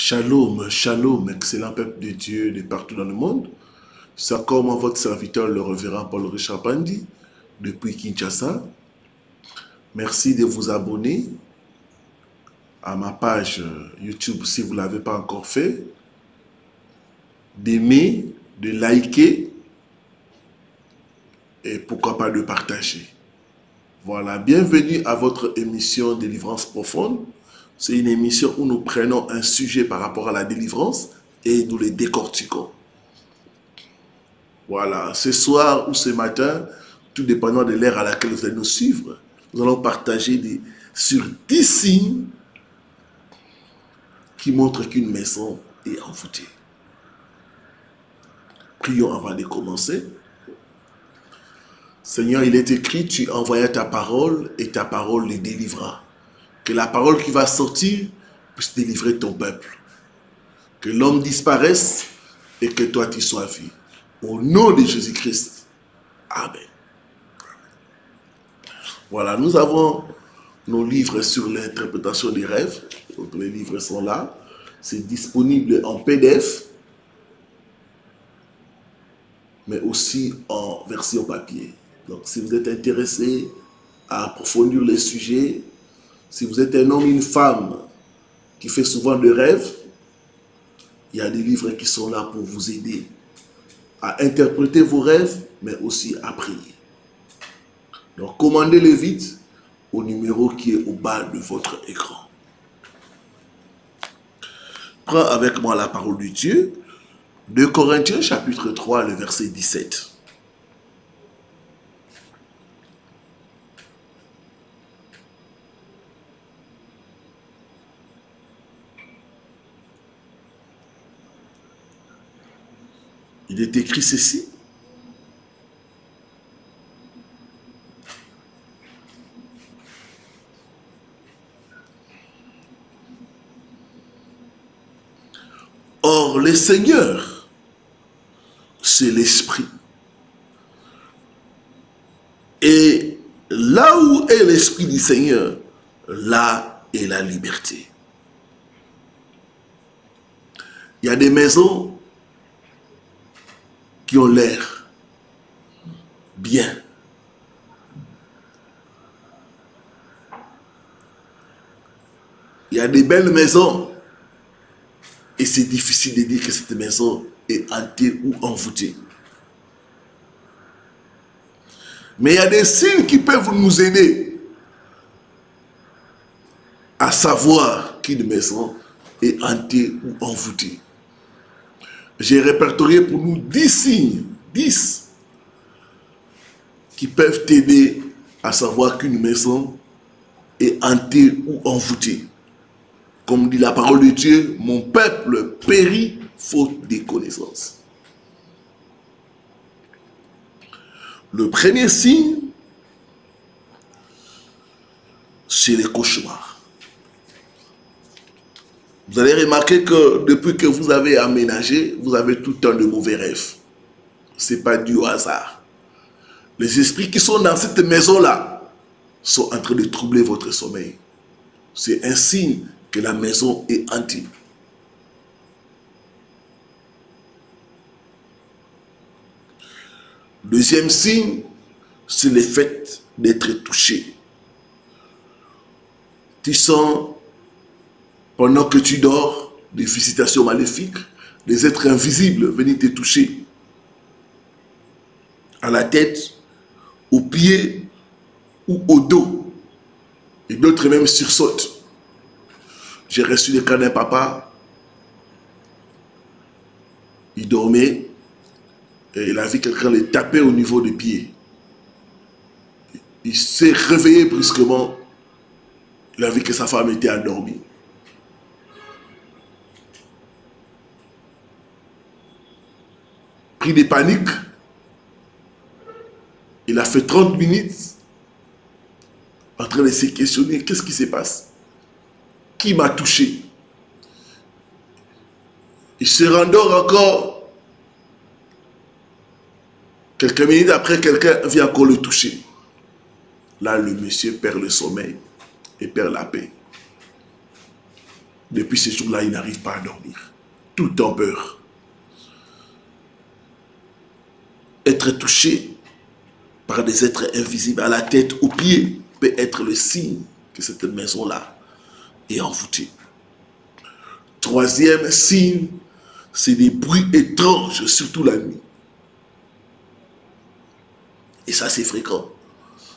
Shalom, shalom, excellent peuple de Dieu de partout dans le monde. C'est encore moi, votre serviteur, le révérend Paul Richard Pandi, depuis Kinshasa. Merci de vous abonner à ma page YouTube si vous ne l'avez pas encore fait, d'aimer, de liker et pourquoi pas de partager. Voilà, bienvenue à votre émission Délivrance profonde. C'est une émission où nous prenons un sujet par rapport à la délivrance et nous les décortiquons. Voilà, ce soir ou ce matin, tout dépendant de l'ère à laquelle vous allez nous suivre, nous allons partager sur 10 signes qui montrent qu'une maison est envoûtée. Prions avant de commencer. Seigneur, il est écrit, tu envoyas ta parole et ta parole les délivra. Que la parole qui va sortir puisse délivrer ton peuple. Que l'homme disparaisse et que toi tu sois vu. Au nom de Jésus-Christ. Amen. Voilà, nous avons nos livres sur l'interprétation des rêves. Donc les livres sont là. C'est disponible en PDF, mais aussi en version papier. Donc si vous êtes intéressé à approfondir les sujets, si vous êtes un homme, une femme qui fait souvent de rêves, il y a des livres qui sont là pour vous aider à interpréter vos rêves, mais aussi à prier. Donc commandez-les vite au numéro qui est au bas de votre écran. Prends avec moi la parole de Dieu, 2 Corinthiens chapitre 3, le verset 17. Il est écrit ceci. Or, le Seigneur, c'est l'Esprit. Et là où est l'Esprit du Seigneur, là est la liberté. Il y a des maisons qui ont l'air bien. Il y a des belles maisons et c'est difficile de dire que cette maison est hantée ou envoûtée. Mais il y a des signes qui peuvent nous aider à savoir qu'une maison est hantée ou envoûtée. J'ai répertorié pour nous 10 signes, 10, qui peuvent t'aider à savoir qu'une maison est hantée ou envoûtée. Comme dit la parole de Dieu, mon peuple périt faute de connaissances. Le premier signe, c'est les cauchemars. Vous allez remarquer que depuis que vous avez aménagé, vous avez tout le temps de mauvais rêves. Ce n'est pas dû au hasard. Les esprits qui sont dans cette maison-là sont en train de troubler votre sommeil. C'est un signe que la maison est hantée. Deuxième signe, c'est le fait d'être touché. Tu sens, pendant que tu dors, des visitations maléfiques, des êtres invisibles venir te toucher à la tête, aux pieds ou au dos. Et d'autres même sursautent. J'ai reçu le cas d'un papa, il dormait et il a vu quelqu'un le taper au niveau des pieds. Il s'est réveillé brusquement, il a vu que sa femme était endormie. Pris de panique, il a fait 30 minutes en train de se questionner, qu'est-ce qui se passe? Qui m'a touché? Il se rendort encore. Quelques minutes après, quelqu'un vient encore le toucher. Là, le monsieur perd le sommeil et perd la paix. Depuis ce jour-là, il n'arrive pas à dormir. Tout en peur. Être touché par des êtres invisibles à la tête, aux pieds, peut être le signe que cette maison-là est envoûtée. Troisième signe, c'est des bruits étranges, surtout la nuit. Et ça, c'est fréquent.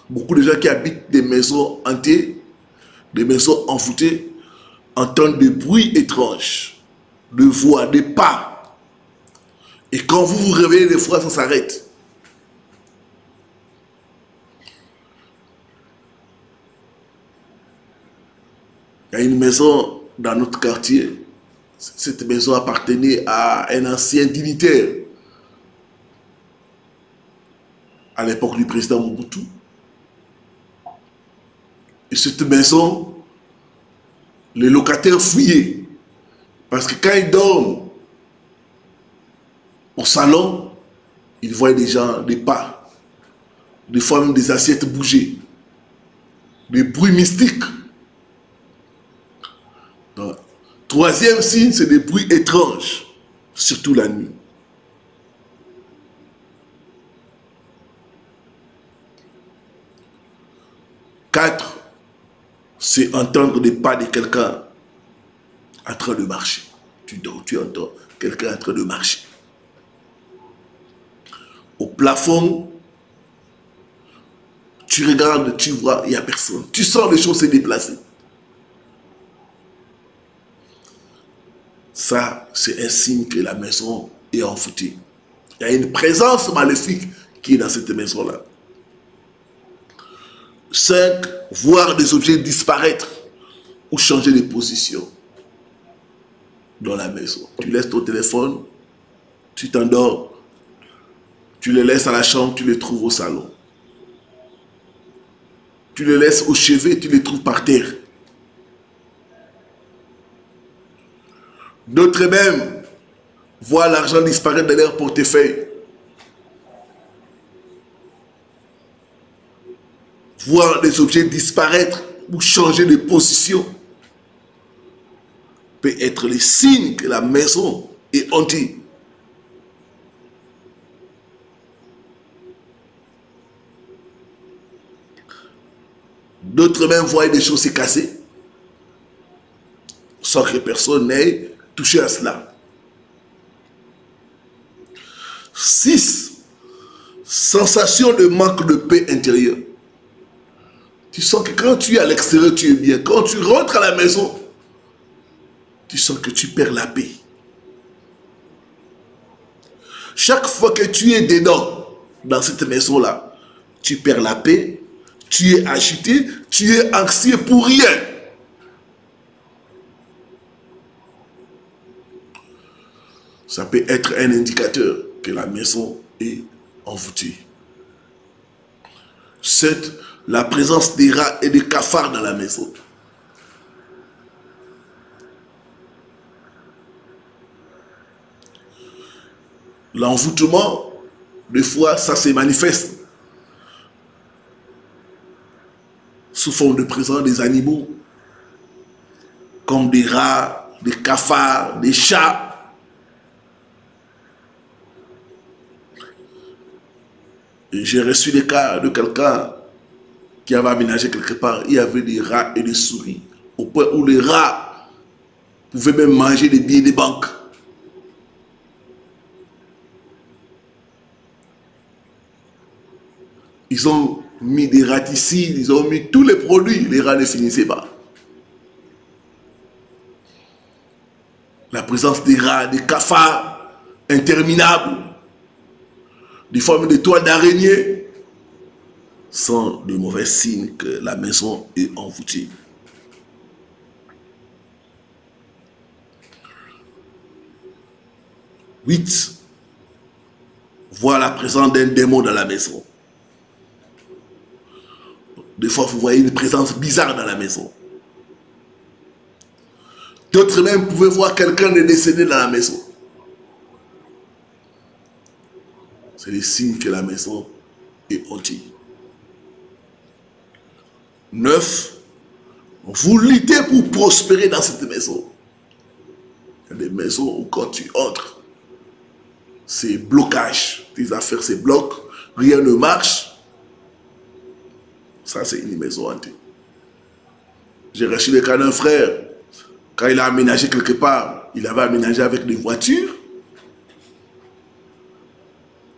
Beaucoup de gens qui habitent des maisons hantées, des maisons envoûtées, entendent des bruits étranges, de voix, des pas. Et quand vous vous réveillez, des fois, ça s'arrête. Il y a une maison dans notre quartier. Cette maison appartenait à un ancien dignitaire à l'époque du président Mobutu. Et cette maison, les locataires fuyaient. Parce que quand ils dorment au salon, ils voient des gens, des pas, des fois même des assiettes bouger, des bruits mystiques. Donc, troisième signe, c'est des bruits étranges, surtout la nuit. Quatre, c'est entendre des pas de quelqu'un en train de marcher. Tu dors, tu entends quelqu'un en train de marcher. Au plafond, tu regardes, tu vois, il n'y a personne. Tu sens les choses se déplacer. Ça, c'est un signe que la maison est envoûtée. Il y a une présence maléfique qui est dans cette maison-là. 5. Voir des objets disparaître ou changer de position dans la maison. Tu laisses ton téléphone, tu t'endors, tu le laisses à la chambre, tu le trouves au salon. Tu le laisses au chevet, tu le trouves par terre. D'autres même voient l'argent disparaître dans leur portefeuille. Voir des objets disparaître ou changer de position peut être le signe que la maison est hantée. D'autres même voient des choses se casser sans que personne n'ait touché à cela. 6. Sensation de manque de paix intérieure. Tu sens que quand tu es à l'extérieur, tu es bien. Quand tu rentres à la maison, tu sens que tu perds la paix. Chaque fois que tu es dedans, dans cette maison-là, tu perds la paix, tu es agité, tu es anxieux pour rien. Ça peut être un indicateur que la maison est envoûtée. 7. La présence des rats et des cafards dans la maison. L'envoûtement, des fois, ça se manifeste sous forme de présence des animaux, comme des rats, des cafards, des chats. J'ai reçu des cas de quelqu'un qui avait aménagé quelque part. Il y avait des rats et des souris, au point où les rats pouvaient même manger des billets de banque. Ils ont mis des raticides, ils ont mis tous les produits, les rats ne finissaient pas. La présence des rats, des cafards interminables, des formes de toiles d'araignée, sont de mauvais signes que la maison est envoûtée. 8. Voir la présence d'un démon dans la maison. Des fois, vous voyez une présence bizarre dans la maison. D'autres même pouvaient voir quelqu'un de décédé dans la maison. C'est le signe que la maison est hantée. 9. Vous luttez pour prospérer dans cette maison. Il y a des maisons où quand tu entres, c'est blocage. Tes affaires, c'est bloc. Rien ne marche. Ça, c'est une maison hantée. J'ai reçu le cas d'un frère. Quand il a aménagé quelque part, il avait aménagé avec des voitures.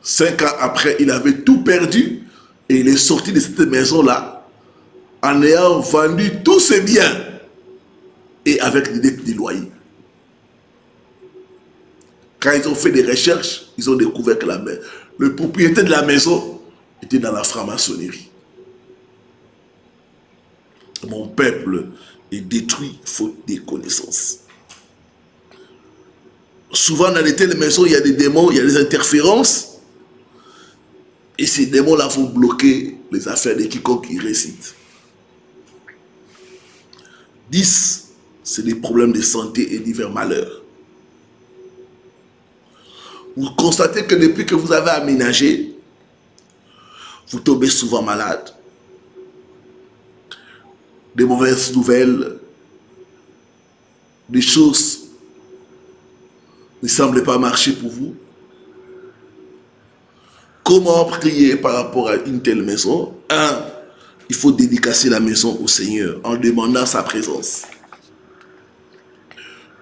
5 ans après, il avait tout perdu. Et il est sorti de cette maison-là en ayant vendu tous ses biens. Et avec des dettes de loyer. Quand ils ont fait des recherches, ils ont découvert que le propriétaire de la maison était dans la franc-maçonnerie. Mon peuple est détruit faute des connaissances. Souvent dans les telles maisons, il y a des démons, il y a des interférences. Et ces démons-là vont bloquer les affaires de quiconque qui récite. 10, c'est des problèmes de santé et divers malheurs. Vous constatez que depuis que vous avez aménagé, vous tombez souvent malade. Des mauvaises nouvelles, des choses ne semblent pas marcher pour vous. Comment prier par rapport à une telle maison? 1, il faut dédicacer la maison au Seigneur en demandant sa présence.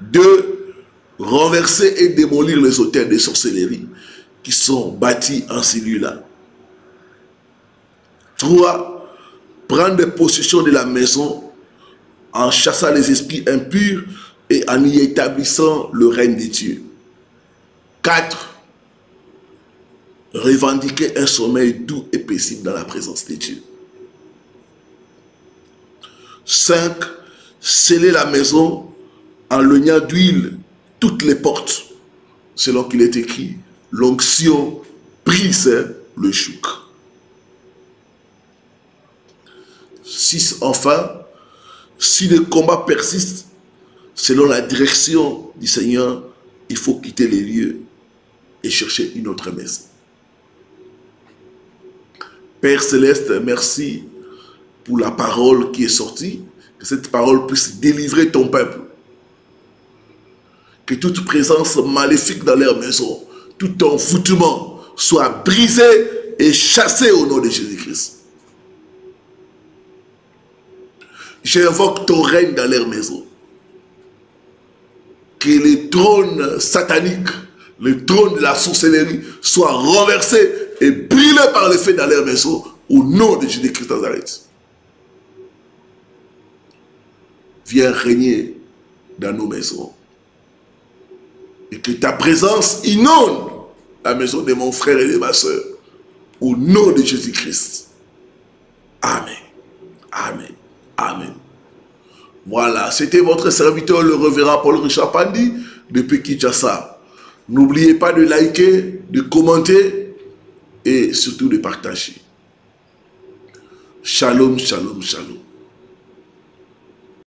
2, renverser et démolir les hôtels de sorcellerie qui sont bâtis en celui-là. 3, prendre possession de la maison en chassant les esprits impurs et en y établissant le règne de Dieu. 4, revendiquer un sommeil doux et paisible dans la présence de Dieu. 5, sceller la maison en loignant d'huile toutes les portes, selon qu'il est écrit, l'onction brise le chouk. 6, enfin, si le combat persiste, selon la direction du Seigneur, il faut quitter les lieux et chercher une autre maison. Père Céleste, merci pour la parole qui est sortie, que cette parole puisse délivrer ton peuple. Que toute présence maléfique dans leur maison, tout envoûtement soit brisé et chassé au nom de Jésus-Christ. J'invoque ton règne dans leur maison. Que les trônes sataniques, les trônes de la sorcellerie soient renversés et brûlés par le feu dans leur maison au nom de Jésus-Christ Nazareth. Viens régner dans nos maisons. Et que ta présence inonde la maison de mon frère et de ma soeur. Au nom de Jésus-Christ. Amen. Amen. Amen. Voilà, c'était votre serviteur, le révérend Paul Richard Pandi, depuis Kinshasa. N'oubliez pas de liker, de commenter et surtout de partager. Shalom, shalom, shalom.